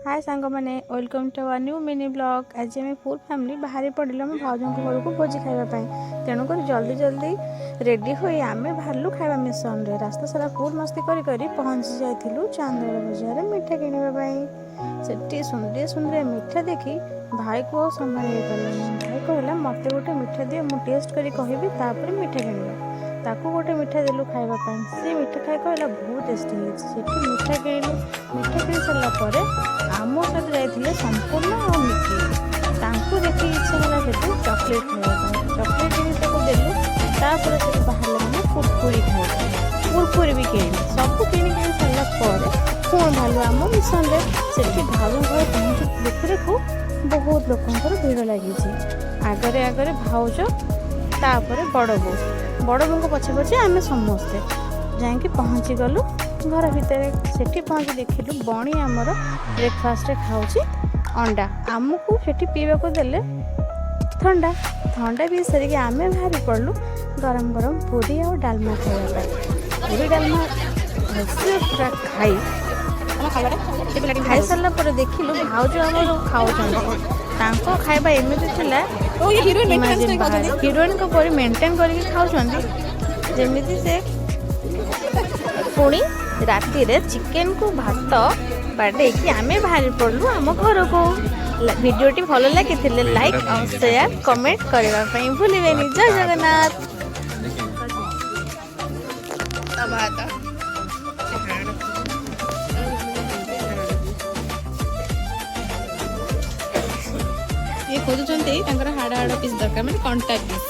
हाय सांग मैंने welcome to our new mini blog. आज आम फुल फैमिली बाहरी पड़े मो भाउजों घर को भोजी खावाई तेणुक जल्दी जल्दी रेडी हो आम बाहर खावा मिशन रे रास्ता सारा फुल मस्ती करी पहुँची जाइलु चांदोड़ बजार मिठा किणवाई। सुंदरिया सुंदरिया मिठा देखी भाई को संभाल पारे भाई कहला मत गोटे मिठा दियो मु टेस्ट करी कहबी तापर मिठा किणवा ताकू गोटे मिठा देलु खावाई सी मिठा खाई कहला बहुत टेस्टी है। मिठा किणलु मिठा किणी सारापर आम सहित जाइए संपूर्ण और मिठी तांकू देखी इच्छा है से चॉकलेट खावा चॉकलेट किनी देलु तापर से बाहर मैंने कुरकुरी खाए कुरकुरी भी किणी सब किणी सारापर पुणी भालु आम मिशन से भालु घर पहुँच देखु देखु बहुत लोकंर भीड़ लगी आगरे आगरे भाउज तापर बड़ बो को पछे पछे आम समस्ते जाकि पहुँची गलु घर भितर से पहुँच देखिलु बणी आमर ब्रेकफास्ट खाऊँ अंडा आमको से पीवा को देले ठंडा ठंडा भी सरिक आम बाहरी पड़लु गरम गरम पूरी और डालमा खावा पूरी डालमा पूरा खाई सारा पर देखिलु भाउज आम खाऊ खाଇବା एमती हिरोइन को परी मेंटेन करके खाऊं जमी से पुणी राति रे चिकेन को भात बाडे कि आमे बाहर पड़लु आम घर को। वीडियोटी भल लगी लाइक और शेयर कमेंट करने भूलिए। जय जगन्नाथ। ये खोजुचंती हाड़ हाड़ पीस दरकार मैंने कंटा पीस